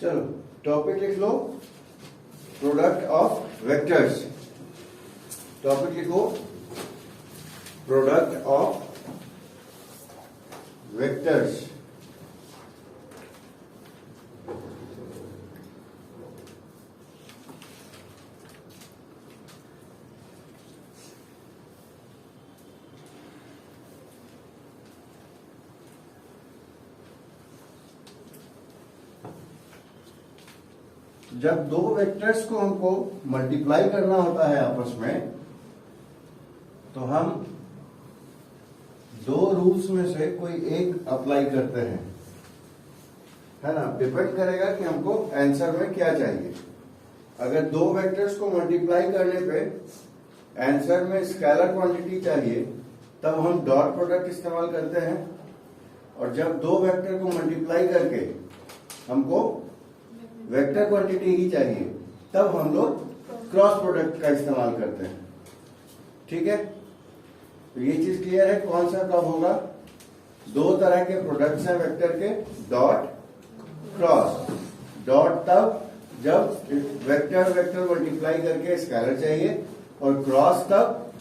चलो टॉपिक लिख लो, product of vectors. Topic लिखो, प्रोडक्ट ऑफ वेक्टर्स। जब दो वेक्टर्स को हमको मल्टीप्लाई करना होता है आपस में, तो हम दो रूल्स में से कोई एक अप्लाई करते हैं, है ना। डिपेंड करेगा कि हमको आंसर में क्या चाहिए। अगर दो वेक्टर्स को मल्टीप्लाई करने पे आंसर में स्केलर क्वांटिटी चाहिए, तब हम डॉट प्रोडक्ट इस्तेमाल करते हैं। और जब दो वेक्टर को मल्टीप्लाई करके हमको वेक्टर क्वांटिटी ही चाहिए, तब हम लोग क्रॉस प्रोडक्ट का इस्तेमाल करते हैं। ठीक है, तो ये चीज क्लियर है कौन सा कब होगा। दो तरह के प्रोडक्ट्स हैं वेक्टर के, डॉट क्रॉस। डॉट तब जब वेक्टर वेक्टर मल्टीप्लाई करके स्केलर चाहिए, और क्रॉस तब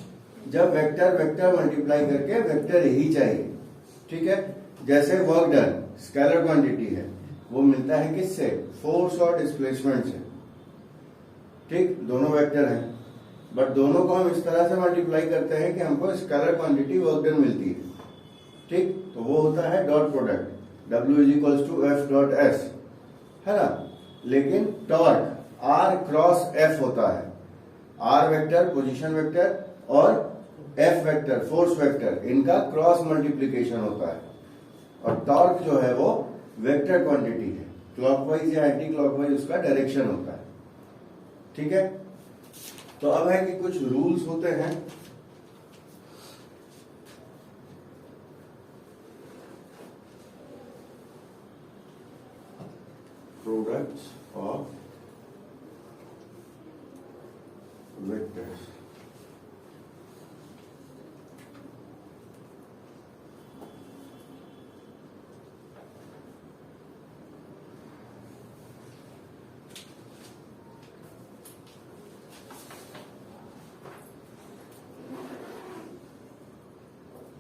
जब वेक्टर वेक्टर मल्टीप्लाई करके वेक्टर ही चाहिए। ठीक है, जैसे वर्क डन स्केलर क्वांटिटी है, वो मिलता है किससे, फोर्स और डिस्प्लेसमेंट से। ठीक, दोनों वेक्टर हैं, बट दोनों को हम इस तरह से मल्टीप्लाई करते हैं कि हमको स्केलर क्वांटिटी वर्क डन मिलती है। ठीक, तो वो होता है डॉट प्रोडक्ट, W = F.S, है ना। लेकिन टॉर्क R क्रॉस F होता है। R वेक्टर पोजीशन वेक्टर और F वेक्टर फोर्स वेक्टर, इनका क्रॉस मल्टीप्लीकेशन होता है। और टॉर्क जो है वो वेक्टर क्वांटिटी है, क्लॉकवाइज या एंटी क्लॉकवाइज उसका डायरेक्शन होता है। ठीक है, तो अब है कि कुछ रूल्स होते हैं। Products of vectors.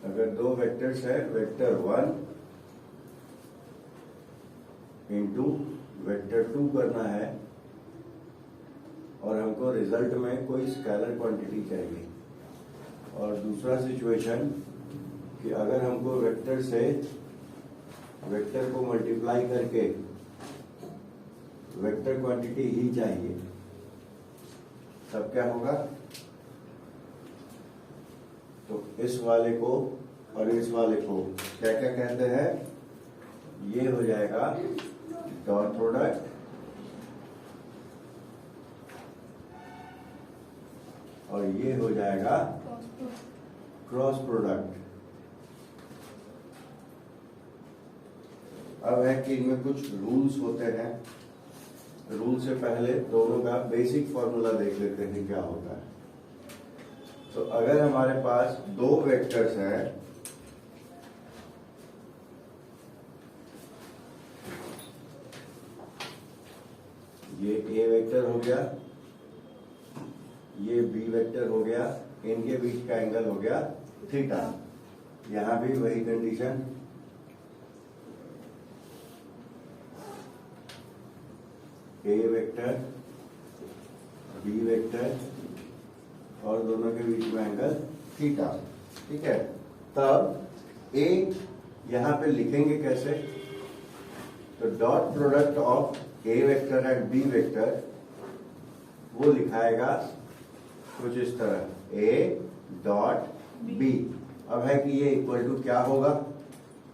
अगर दो वेक्टर्स है, वेक्टर 1 इंटू वेक्टर 2 करना है, और हमको रिजल्ट में कोई स्केलर क्वांटिटी चाहिए। और दूसरा सिचुएशन कि अगर हमको वेक्टर से वेक्टर को मल्टीप्लाई करके वेक्टर क्वांटिटी ही चाहिए, तब क्या होगा। तो इस वाले को और इस वाले को क्या क्या कहते हैं, ये हो जाएगा डॉट प्रोडक्ट, और ये हो जाएगा क्रॉस प्रोडक्ट। अब है कि इनमें कुछ रूल्स होते हैं। रूल से पहले दोनों का बेसिक फॉर्मूला देख लेते हैं क्या होता है। तो अगर हमारे पास दो वेक्टर्स हैं, ये ए वेक्टर हो गया, ये बी वेक्टर हो गया, इनके बीच का एंगल हो गया थीटा। यहां भी वही कंडीशन, ए वेक्टर बी वेक्टर और दोनों के बीच में एंगल थीटा। ठीक है, तब ए यहां पे लिखेंगे कैसे, तो dot product of A vector and B vector वो लिखाएगा कुछ इस तरह, ए डॉट बी। अब है कि ये इक्वल टू क्या होगा,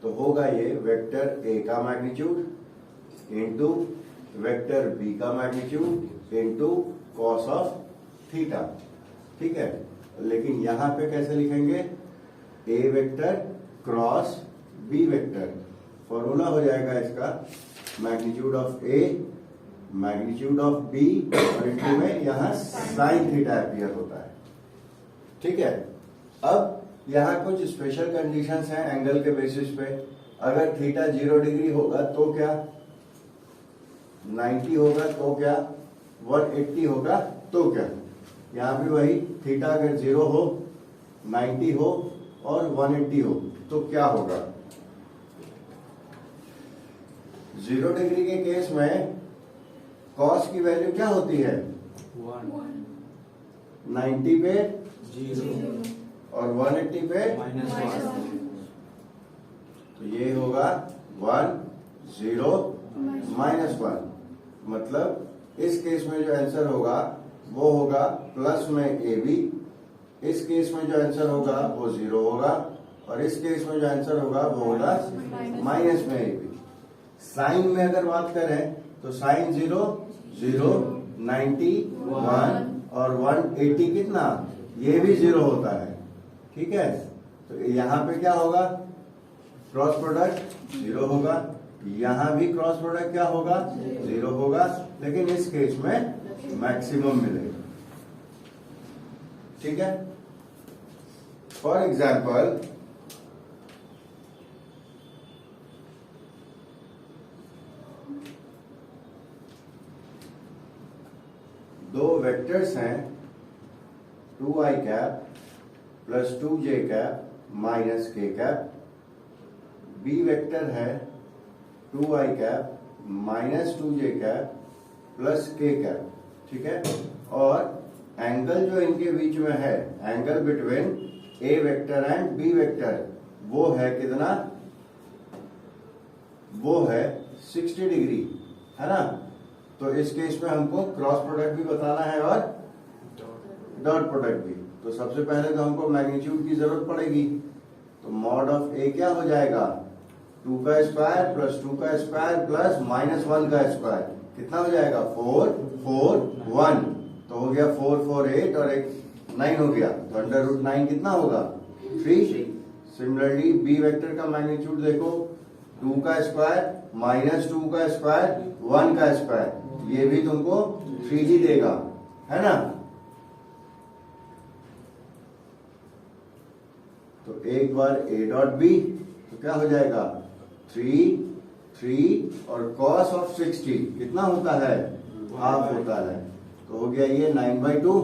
तो होगा ये वेक्टर ए का मैग्नीट्यूड इंटू वेक्टर बी का magnitude into cos of theta. ठीक है, लेकिन यहां पे कैसे लिखेंगे, A vector cross B vector. Formula हो जाएगा इसका magnitude of A magnitude of B, और इंटू में यहां साइन थीटा अपीयर होता है। ठीक है, अब यहां कुछ स्पेशल कंडीशंस हैं एंगल के बेसिस पे। अगर थीटा 0 डिग्री होगा तो क्या, 90 होगा तो क्या, 180 होगा तो क्या। यहां भी वही, थीटा अगर 0 हो, 90 हो और 180 हो तो क्या होगा। 0 डिग्री के केस में कॉस की वैल्यू क्या होती है, 90 पे 0 और 180 पे -1 तो ये होगा 1 0 -1। मतलब इस केस में जो आंसर होगा वो होगा प्लस में AB, इस केस में जो आंसर होगा वो 0 होगा और इस केस में जो आंसर होगा वो होगा माइनस में AB। साइन में अगर बात करें तो साइन 0 0 90 1 और 180 कितना, ये भी 0 होता है। ठीक है, तो यहां पे क्या होगा, क्रॉस प्रोडक्ट 0 होगा, यहां भी क्रॉस प्रोडक्ट क्या होगा, 0 होगा, लेकिन इस केस में मैक्सिमम मिलेगा। ठीक है, फॉर एग्जाम्पल दो वेक्टर्स हैं 2i cap plus 2j cap minus k cap, B vector है 2i cap minus 2j cap plus k cap. ठीक है, और एंगल जो इनके बीच में है, angle between a vector and b vector, वो है कितना, वो है 60 डिग्री, है ना। तो इस केस में हमको क्रॉस प्रोडक्ट भी बताना है और डॉट प्रोडक्ट भी। तो सबसे पहले तो हमको मैग्नीट्यूड की जरूरत पड़ेगी, तो मॉड ऑफ ए क्या हो जाएगा, 2 का स्क्वायर प्लस 2 का स्क्वायर प्लस -1 का स्क्वायर, कितना हो जाएगा 4 4 1, तो हो गया 4 4 8 और एक 9 हो गया, तो √9 कितना होगा 3। सिमिलरली बी वेक्टर का मैग्नीट्यूड देखो, 2 का स्क्वायर -2 का स्क्वायर 1 का स्क्वायर, ये भी तुमको 3 ही देगा, है ना। तो एक बार a डॉट बी तो क्या हो जाएगा 3 3 और cos ऑफ 60 कितना होता है, हाफ होता है, तो हो गया ये 9/2,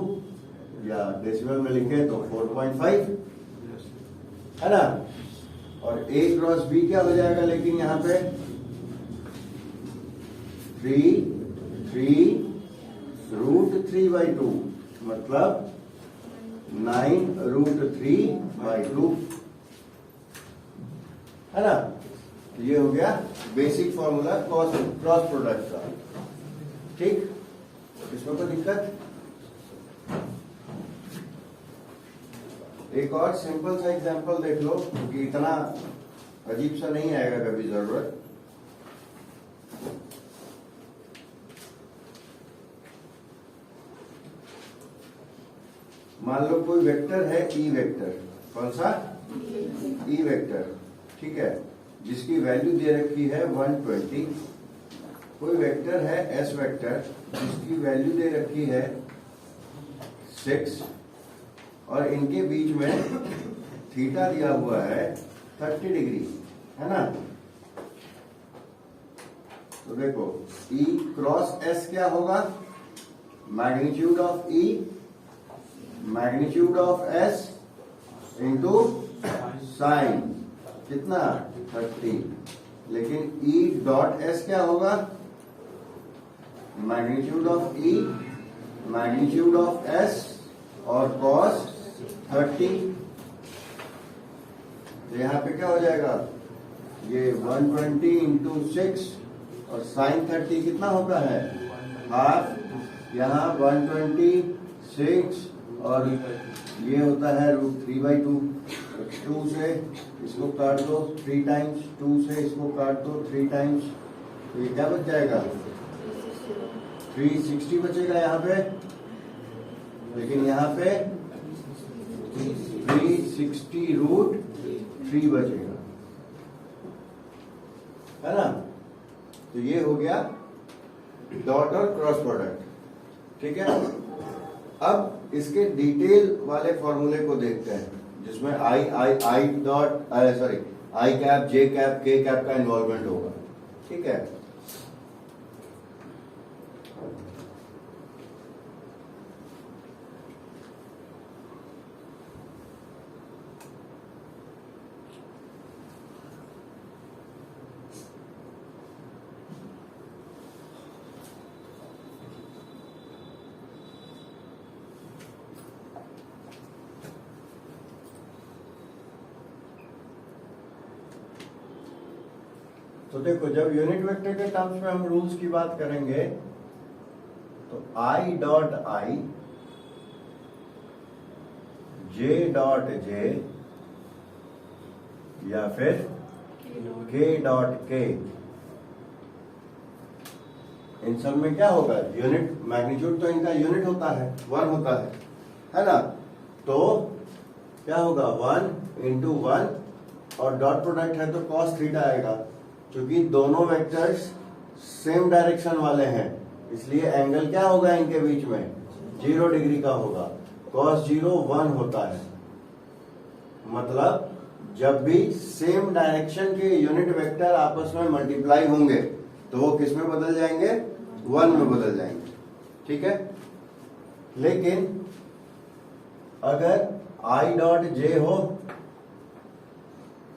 या डेसिमल में लिखे तो 4.5, है ना। और a क्रॉस b क्या हो जाएगा, लेकिन यहाँ पे 3 3 √3/2 मतलब 9√3/2, है ना। ये हो गया बेसिक फॉर्मूला क्रॉस प्रोडक्ट का। ठीक, इसमें कोई दिक्कत। एक और सिंपल सा एग्जांपल देख लो, क्योंकि इतना अजीब सा नहीं आएगा कभी जरूरत। मान लो कोई वेक्टर है ई वेक्टर, कौन सा, ई वेक्टर, ठीक है, जिसकी वैल्यू दे रखी है 120। कोई वेक्टर है एस वेक्टर जिसकी वैल्यू दे रखी है 6 और इनके बीच में थीटा दिया हुआ है 30 डिग्री, है ना। तो देखो ई क्रॉस एस क्या होगा, magnitude of E magnitude of S into sine कितना 30, लेकिन ई डॉट एस क्या होगा, magnitude of E magnitude of S और कॉस 30। तो यहाँ पे क्या हो जाएगा, ये 120 इंटू 6 और साइन 30 कितना होता है हाफ, यहाँ 126 और ये होता है √3/2। 2 से इसको काट दो 3 टाइम्स, 2 से इसको काट दो 3 टाइम्स, तो ये क्या बच जाएगा 360 बचेगा यहाँ पे, लेकिन यहाँ पे 360√3 बचेगा, है ना। तो ये हो गया डॉट और क्रॉस प्रोडक्ट। ठीक है, अब इसके डिटेल वाले फॉर्मूले को देखते हैं, जिसमें I dot sorry I cap J cap के कैप का इन्वॉल्वमेंट होगा। ठीक है, तो देखो जब यूनिट वेक्टर के टर्म्स में हम रूल्स की बात करेंगे तो I dot I, J dot J, या फिर के डॉट के, इन सब में क्या होगा, यूनिट मैग्नीट्यूड तो इनका यूनिट होता है, 1 होता है ना। तो क्या होगा 1 इंटू 1 और डॉट प्रोडक्ट है तो cos थीटा आएगा, क्योंकि दोनों वेक्टर्स सेम डायरेक्शन वाले हैं इसलिए एंगल क्या होगा इनके बीच में 0 डिग्री का होगा। cos 0 1 होता है, मतलब जब भी सेम डायरेक्शन के यूनिट वेक्टर आपस में मल्टीप्लाई होंगे तो वो किस में बदल जाएंगे, 1 में बदल जाएंगे, ठीक है। लेकिन अगर आई डॉट जे हो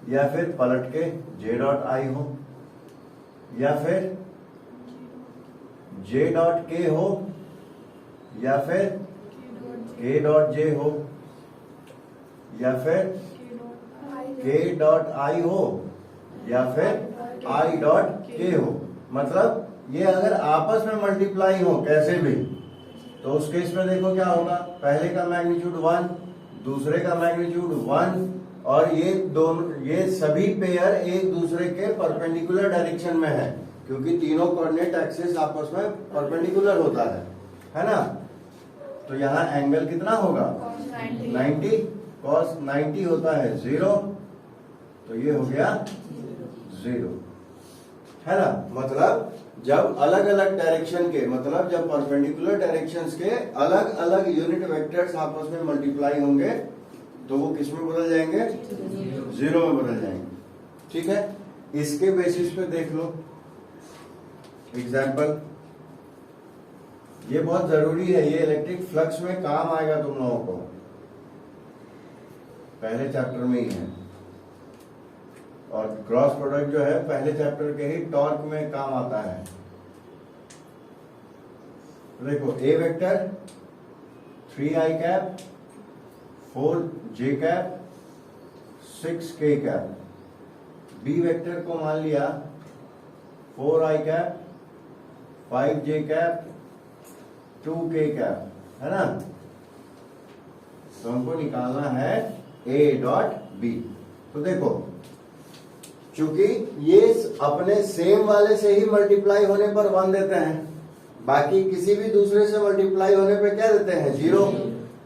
या फिर पलट के जे डॉट आई हो या फिर जे डॉट के हो या फिर के डॉट जे हो या फिर के डॉट आई हो या फिर आई डॉट के हो, मतलब ये अगर आपस में मल्टीप्लाई हो कैसे भी तो उस केस में देखो क्या होगा, पहले का मैग्नीट्यूड 1, दूसरे का मैग्नीट्यूड 1 और ये सभी पेयर एक दूसरे के परपेंडिकुलर डायरेक्शन में है क्योंकि तीनों कोऑर्डिनेट एक्सिस आपस में परपेंडिकुलर होता है ना। तो यहाँ एंगल कितना होगा 90, cos 90 होता है 0, तो ये हो गया 0, है ना। मतलब जब अलग अलग डायरेक्शन के, मतलब जब परपेंडिकुलर डायरेक्शंस के अलग अलग यूनिट वेक्टर्स आपस में मल्टीप्लाई होंगे तो वो किस में बदल जाएंगे, 0 में बदल जाएंगे, ठीक है। इसके बेसिस पे देख लो एग्जाम्पल, ये बहुत जरूरी है, ये इलेक्ट्रिक फ्लक्स में काम आएगा तुम लोगों को, पहले चैप्टर में ही है, और क्रॉस प्रोडक्ट जो है पहले चैप्टर के ही टॉर्क में काम आता है। देखो A vector 3i cap 4j cap 6k cap, B vector को मान लिया 4i cap 5j cap 2k cap, है ना। तो हमको निकालना है a डॉट बी। तो देखो चूंकि ये अपने सेम वाले से ही मल्टीप्लाई होने पर 1 देते हैं, बाकी किसी भी दूसरे से मल्टीप्लाई होने पे क्या देते हैं 0,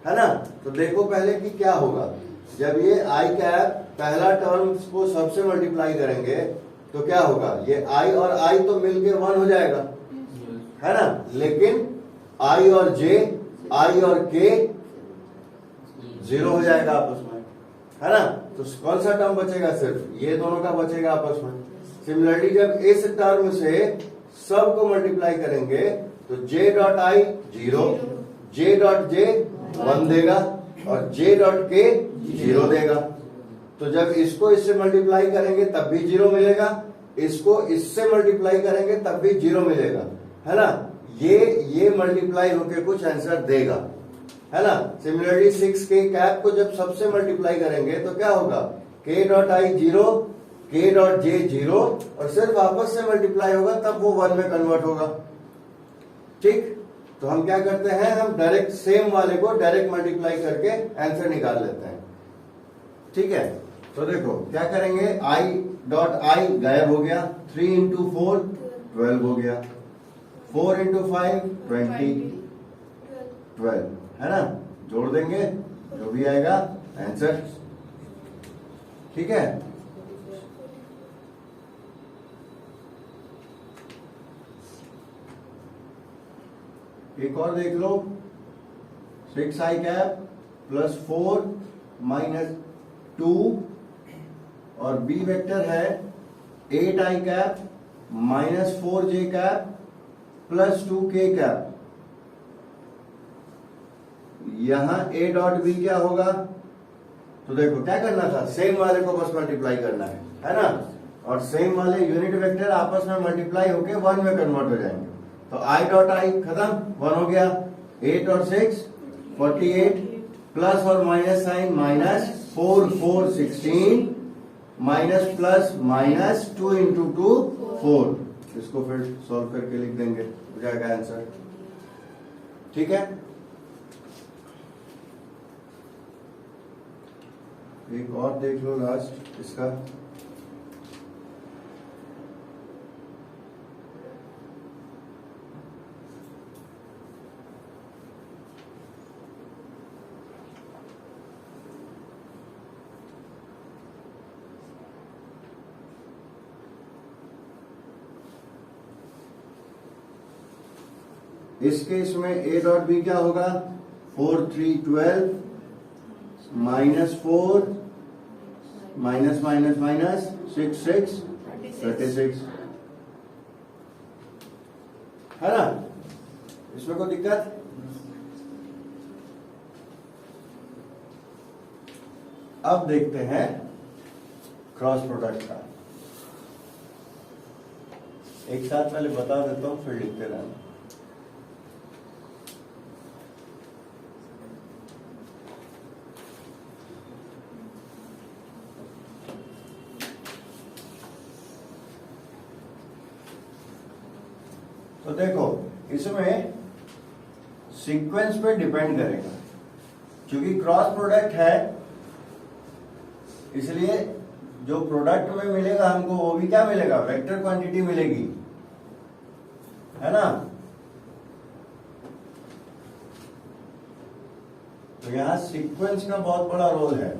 है ना। तो देखो पहले कि क्या होगा, जब ये आई कैप पहला टर्म को सबसे मल्टीप्लाई करेंगे तो क्या होगा, ये आई और आई तो मिलके 1 हो जाएगा, है ना। लेकिन आई और जे, आई और के 0 हो जाएगा आपस में, है ना। तो कौन सा टर्म बचेगा, सिर्फ ये दोनों का बचेगा आपस में। सिमिलरली जब इस टर्म से सब को मल्टीप्लाई करेंगे तो j dot I 0, j dot J 1 देगा और j डॉट के 0 देगा। तो जब इसको इससे मल्टीप्लाई करेंगे तब भी 0 मिलेगा, इसको इससे मल्टीप्लाई करेंगे तब भी 0 मिलेगा, है ना। ये मल्टीप्लाई होके कुछ आंसर देगा, है ना। सिमिलरली 6k कैप को जब सबसे मल्टीप्लाई करेंगे तो क्या होगा, k dot I 0, k dot J 0 और सिर्फ आपस से मल्टीप्लाई होगा तब वो 1 में कन्वर्ट होगा, ठीक। तो हम क्या करते हैं, हम डायरेक्ट सेम वाले को डायरेक्ट मल्टीप्लाई करके आंसर निकाल लेते हैं, ठीक है। तो देखो क्या करेंगे, i डॉट आई गायब हो गया, 3 इंटू 4 12 हो गया, 4 इंटू 5 20 12, है ना। जोड़ देंगे जो भी आएगा आंसर, ठीक है। एक और देख लो, 6i कैप प्लस 4 माइनस 2 और बी वेक्टर है 8i cap minus 4j cap plus 2k cap. यहां a डॉट बी क्या होगा, तो देखो क्या करना था, सेम वाले को बस मल्टीप्लाई करना है ना। और सेम वाले यूनिट वेक्टर आपस में मल्टीप्लाई होके 1 में कन्वर्ट हो जाएंगे। तो i डॉट आई खत्म, 1 हो गया, 8 और 6 48 प्लस और minus sign minus 4 4 16 minus plus minus 2 into 2 4। इसको फिर सॉल्व करके लिख देंगे, हो जाएगा आंसर। ठीक है, एक और देख लो लास्ट इसका। इस केस में ए डॉट बी क्या होगा? 4 3 12 -4 माइनस माइनस माइनस 6 6 36 है ना? इसमें कोई दिक्कत? अब देखते हैं क्रॉस प्रोडक्ट का। एक साथ पहले बता देता हूं, फिर लिखते रहना। तो देखो, इसमें सीक्वेंस पे डिपेंड करेगा, क्योंकि क्रॉस प्रोडक्ट है, इसलिए जो प्रोडक्ट में मिलेगा हमको वो भी क्या मिलेगा? वेक्टर क्वांटिटी मिलेगी, है ना? तो यहां सीक्वेंस का बहुत बड़ा रोल है।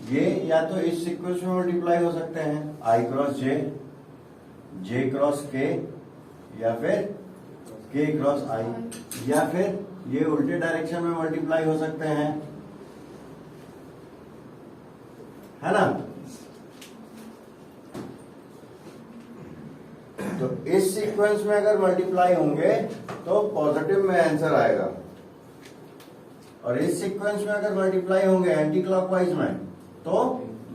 ये या तो इस सीक्वेंस में मल्टीप्लाई हो सकते हैं, आई क्रॉस जे, जे क्रॉस के, या फिर के क्रॉस आई, या फिर ये उल्टे डायरेक्शन में मल्टीप्लाई हो सकते हैं, है ना? तो इस सीक्वेंस में अगर मल्टीप्लाई होंगे तो पॉजिटिव में आंसर आएगा, और इस सीक्वेंस में अगर मल्टीप्लाई होंगे एंटी क्लॉकवाइज में तो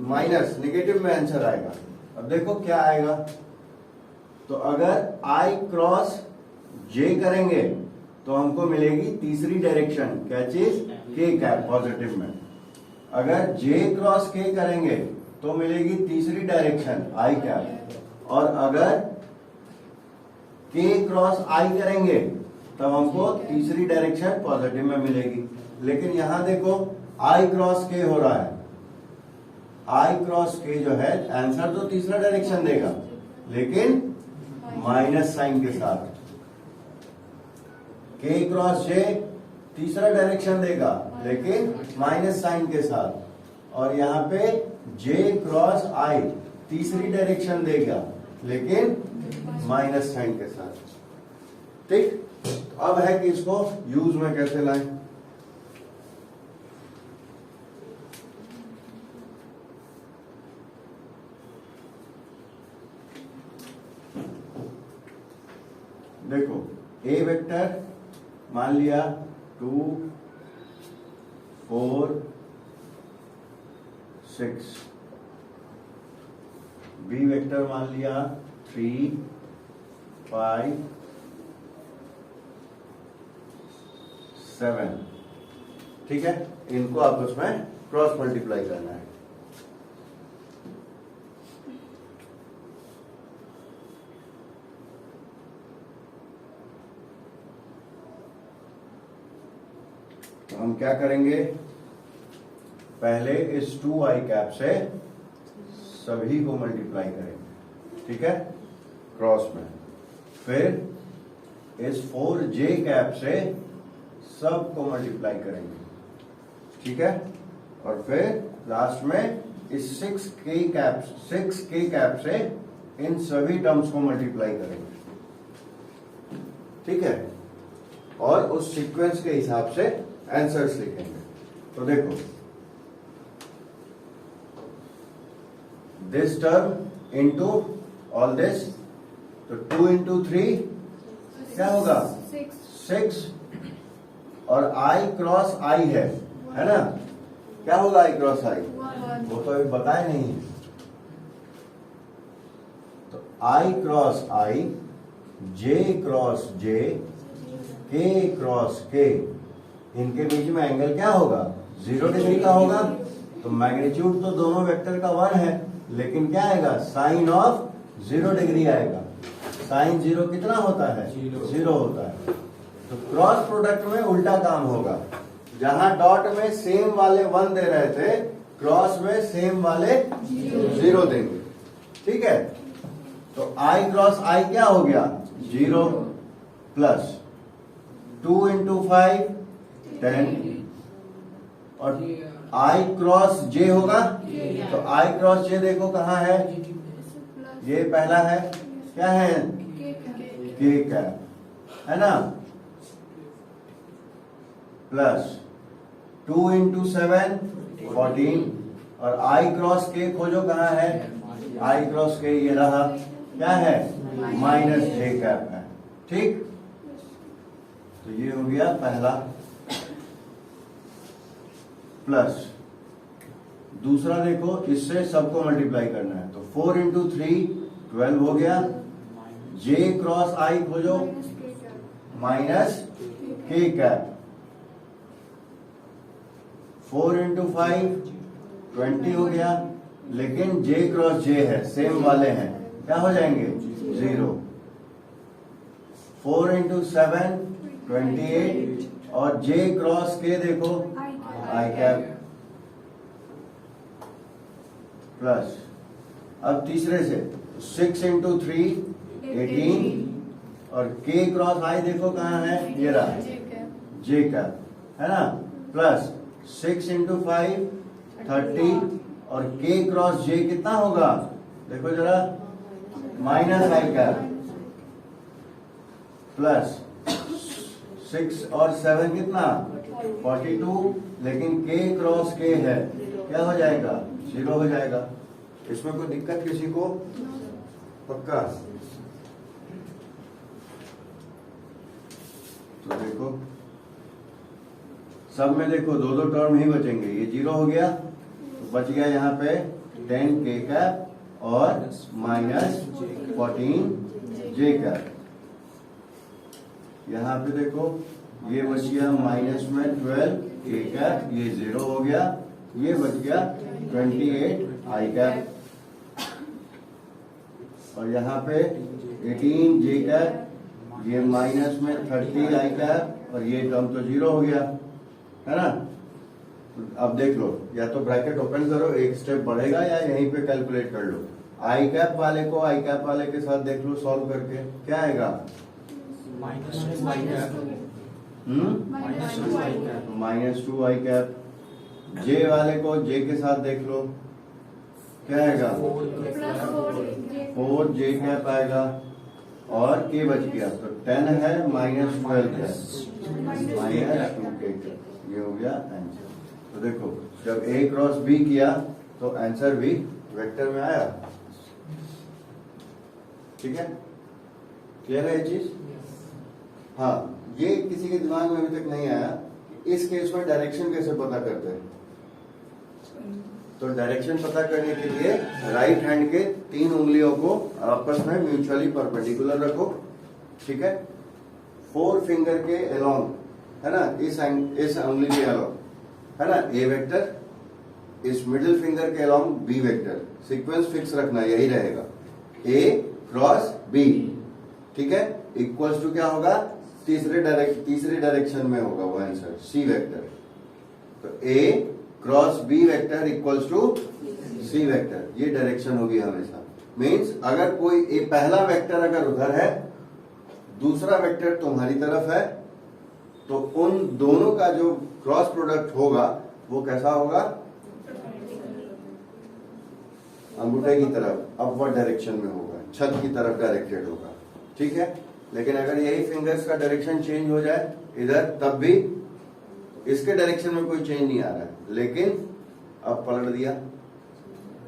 माइनस नेगेटिव में आंसर आएगा। अब देखो क्या आएगा। तो अगर I क्रॉस J करेंगे तो हमको मिलेगी तीसरी डायरेक्शन, क्या चीज? K कैप पॉजिटिव में। अगर J क्रॉस K करेंगे तो मिलेगी तीसरी डायरेक्शन I कैप, और अगर K क्रॉस I करेंगे तब हमको तीसरी डायरेक्शन पॉजिटिव में मिलेगी। लेकिन यहां देखो I क्रॉस K हो रहा है, I क्रॉस K जो है आंसर तो तीसरा डायरेक्शन देगा, लेकिन माइनस साइन के साथ। K क्रॉस J तीसरा डायरेक्शन देगा, लेकिन माइनस साइन के साथ। और यहाँ पे J क्रॉस I तीसरी डायरेक्शन देगा, लेकिन माइनस साइन के साथ। ठीक, अब है कि इसको यूज में कैसे लाएं। देखो, ए वेक्टर मान लिया 2 4 6, बी वेक्टर मान लिया 3 5 7। ठीक है, इनको आपस में क्रॉस मल्टीप्लाई करना है। तो हम क्या करेंगे? पहले इस 2i कैप से सभी को मल्टीप्लाई करेंगे, ठीक है, क्रॉस में। फिर इस 4j कैप से सबको मल्टीप्लाई करेंगे, ठीक है, और फिर लास्ट में इस 6k कैप से इन सभी टर्म्स को मल्टीप्लाई करेंगे, ठीक है, और उस सीक्वेंस के हिसाब से आंसर्स लिखेंगे। तो देखो, this term into all this, तो 2 इंटू 3 क्या होगा? 6, और I क्रॉस I है ना? क्या होगा I क्रॉस I? वो तो अभी बताए नहीं है। तो I cross I, J cross J, K cross K, इनके बीच में एंगल क्या होगा? 0 डिग्री का होगा, तो मैग्नीट्यूड तो दोनों वेक्टर का 1 है, लेकिन क्या आएगा, साइन ऑफ 0 डिग्री आएगा। साइन 0 कितना होता है, 0 होता है। तो क्रॉस प्रोडक्ट में उल्टा काम होगा, जहां डॉट में सेम वाले 1 दे रहे थे, क्रॉस में सेम वाले 0 देंगे। ठीक है, तो I क्रॉस I क्या हो गया, 0 प्लस 2 इंटू 5 10, और I क्रॉस J होगा, तो I क्रॉस J देखो कहाँ है, ये पहला है, क्या है, K कैप, है ना, प्लस 2 इंटू 7 14, और I क्रॉस K खोजो कहाँ है, I क्रॉस K ये रहा, क्या है, माइनस J कैप है। ठीक, तो ये हो गया पहला, प्लस दूसरा देखो, इससे सबको मल्टीप्लाई करना है, तो 4 इंटू 3 12 हो गया, J क्रॉस I खोजो, माइनस K कैप, 4 इंटू 5 20 हो गया, लेकिन J क्रॉस J है, सेम वाले हैं, क्या हो जाएंगे, 0। 4 इंटू 7 28, और J क्रॉस K देखो, I कैप, प्लस अब तीसरे से 6 इंटू 3 18, और K क्रॉस I देखो कहाँ है, ये रहा, J कैप, है ना, प्लस 6 इंटू 5 30, और K क्रॉस J कितना होगा, देखो जरा, माइनस I कैप, प्लस 6 और 7 कितना 42, लेकिन K क्रॉस K है, क्या हो जाएगा, 0 हो जाएगा। इसमें कोई दिक्कत किसी को, पक्का। तो देखो सब में देखो दो दो टर्म ही बचेंगे, ये 0 हो गया, तो बच गया यहाँ पे 10 K कैप और माइनस 14 J कैप। यहाँ पे देखो ये बच गया माइनस में 12 K कैप, ये 0 हो गया, ये बच गया 28 I कैप, और यहाँ पे 18 J कैप, ये माइनस में 30 I कैप, और ये टर्म तो 0 हो गया, है ना। तो अब देख लो, या तो ब्रैकेट ओपन करो, एक स्टेप बढ़ेगा, या यहीं पे कैलकुलेट कर लो। I कैप वाले को I कैप वाले के साथ देख लो सॉल्व करके, क्या आएगा, minus 2 I cap, minus 2 I cap. J वाले को J के साथ देख लो, क्या आएगा, 4 J कैप आएगा, और K बच गया, तो 10 है minus 12 cap, minus 2 K cap, ये हो गया आंसर। तो देखो जब A क्रॉस B किया तो आंसर भी वेक्टर में आया। ठीक है, क्लियर है ये चीज। हाँ, ये किसी के दिमाग में अभी तक नहीं आया, इस केस में डायरेक्शन कैसे पता करते हैं। तो डायरेक्शन पता करने के लिए राइट हैंड के 3 उंगलियों को आपस में म्यूचुअली परपेंडिकुलर रखो, ठीक है, 4 फिंगर के अलोंग, है ना, इस उंगली के अलोंग, है ना, ए वेक्टर, इस मिडिल फिंगर के along B vector, sequence fix रखना, यही रहेगा, ए क्रॉस बी, ठीक है, इक्वल्स टू क्या होगा, तीसरे डायरेक्शन में होगा वो आंसर, सी वेक्टर। तो A cross B vector equals to C vector, ये डायरेक्शन होगी हमेशा। मींस अगर कोई ए पहला वेक्टर अगर उधर है, दूसरा वेक्टर तुम्हारी तरफ है, तो उन दोनों का जो क्रॉस प्रोडक्ट होगा वो कैसा होगा, अंगूठे की तरफ अपवर्ड डायरेक्शन में होगा, छत की तरफ डायरेक्टेड होगा, ठीक है। लेकिन अगर यही फिंगर्स का डायरेक्शन चेंज हो जाए इधर, तब भी इसके डायरेक्शन में कोई चेंज नहीं आ रहा है, लेकिन अब पलट दिया,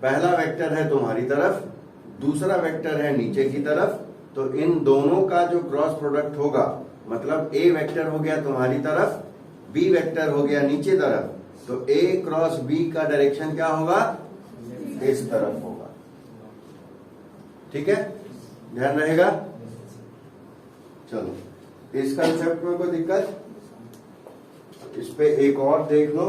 पहला वेक्टर है तुम्हारी तरफ, दूसरा वेक्टर है नीचे की तरफ, तो इन दोनों का जो क्रॉस प्रोडक्ट होगा, मतलब ए वेक्टर हो गया तुम्हारी तरफ, बी वेक्टर हो गया नीचे तरफ, तो ए क्रॉस बी का डायरेक्शन क्या होगा, इस तरफ होगा, ठीक है, ध्यान रहेगा। चलो, इस कंसेप्ट में कोई दिक्कत, इस पे एक और देख लो,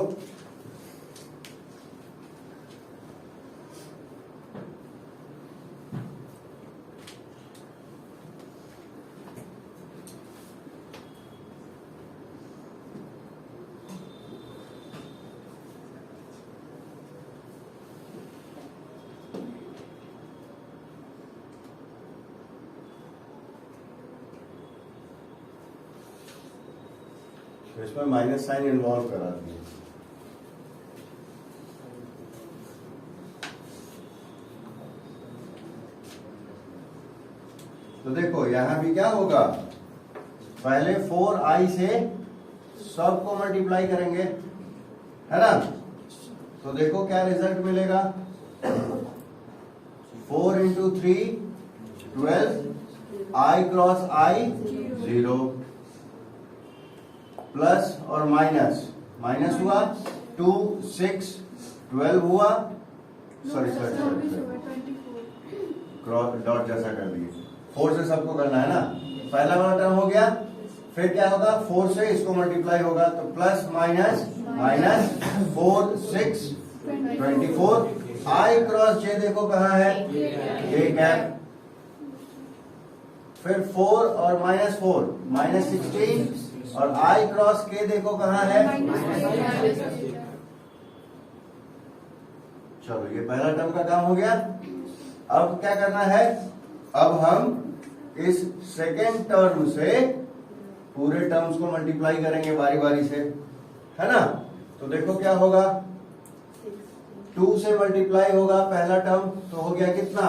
तो इसमें माइनस साइन इन्वॉल्व करा दिया। तो देखो यहां भी क्या होगा, पहले 4i से सबको मल्टीप्लाई करेंगे, है ना। तो देखो क्या रिजल्ट मिलेगा, 4 into 3 12, i cross i 0, plus और माइनस, माइनस हुआ 2 6 12 हुआ, सॉरी क्रॉस डॉट जैसा कर दिए, 4 से सबको करना है ना। पहला वाला टर्म हो गया, फिर क्या होगा, 4 से इसको मल्टीप्लाई होगा, तो plus minus minus 4 6 24, i cross j देखो कहाँ है, ये कैप, फिर 4 और माइनस 4 माइनस 16, और i क्रॉस k देखो कहाँ है। चलो ये पहला टर्म का काम हो गया। अब क्या करना है, अब हम इस सेकेंड टर्म से पूरे टर्म्स को मल्टीप्लाई करेंगे बारी बारी से, है ना। तो देखो क्या होगा, 2 से मल्टीप्लाई होगा पहला टर्म, तो हो गया कितना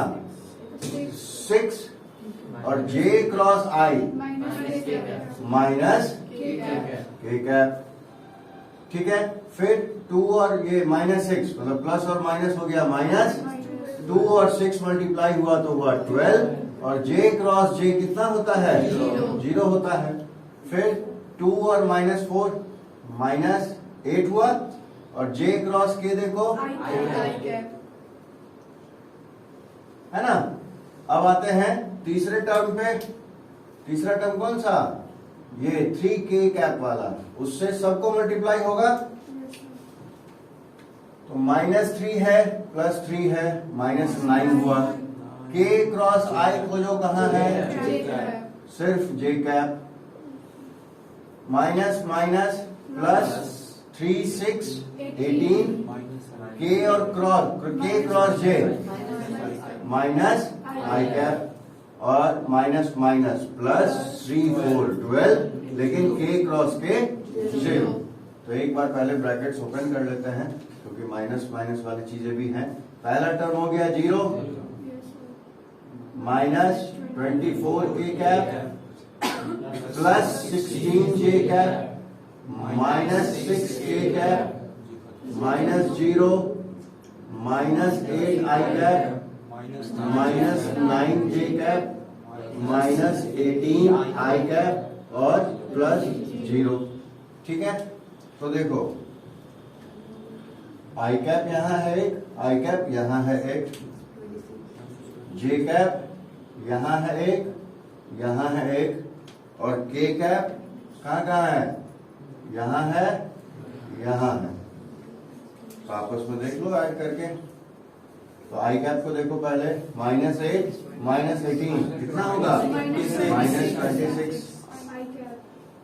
6, और j cross i minus k cap, ठीक है। फिर 2 और ये माइनस 6, मतलब प्लस और माइनस हो गया माइनस, 2 और 6 मल्टीप्लाई हुआ तो हुआ 12, और j क्रॉस j कितना होता है, 0 होता है। फिर 2 और माइनस 4 माइनस 8 हुआ, और j क्रॉस k देखो, है ना। अब आते हैं तीसरे टर्म पे। तीसरा टर्म कौन सा, ये 3k कैप वाला, उससे सबको मल्टीप्लाई होगा, तो माइनस 3 है प्लस 3 है, माइनस 9 हुआ। k क्रॉस i खोजो कहाँ है, सिर्फ j cap, minus minus plus 3 6 18, k और cross j minus i cap, और माइनस माइनस प्लस 3 4 12, लेकिन k क्रॉस k 0। तो एक बार पहले ब्रैकेट्स ओपन कर लेते हैं, क्योंकि माइनस माइनस वाली चीजें भी हैं। पहला टर्म हो गया 0, minus 24 k cap, plus 16 j cap, minus 6 k cap, minus 0, minus 8 i cap, minus 9 j cap, minus 18 i cap, और प्लस 0, ठीक है। तो देखो i कैप यहाँ है एक, i कैप यहाँ है एक, j कैप यहाँ है एक, यहाँ है एक, और k कैप कहाँ कहाँ है, यहाँ है, यहाँ है। तो आपस में देख लो ऐड करके। तो i कैप को देखो पहले, माइनस 8 माइनस 18 कितना होगा, माइनस 26।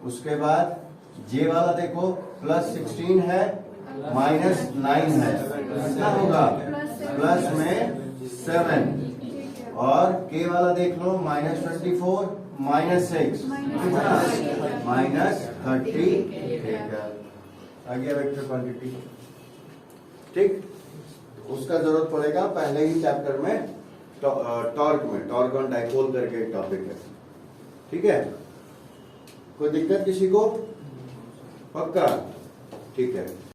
उसके बाद j वाला देखो, प्लस 16 है माइनस 9 है, कितना होगा, प्लस में 7, और k वाला देख लो, माइनस 24 माइनस 6 कितना, माइनस 30। आ गया वेक्टर क्वांटिटी, ठीक। उसका जरूरत पड़ेगा पहले ही चैप्टर में, टॉर्क में, टॉर्क ऑन डाइपोल करके एक टॉपिक है, ठीक है। कोई दिक्कत किसी को, पक्का, ठीक है।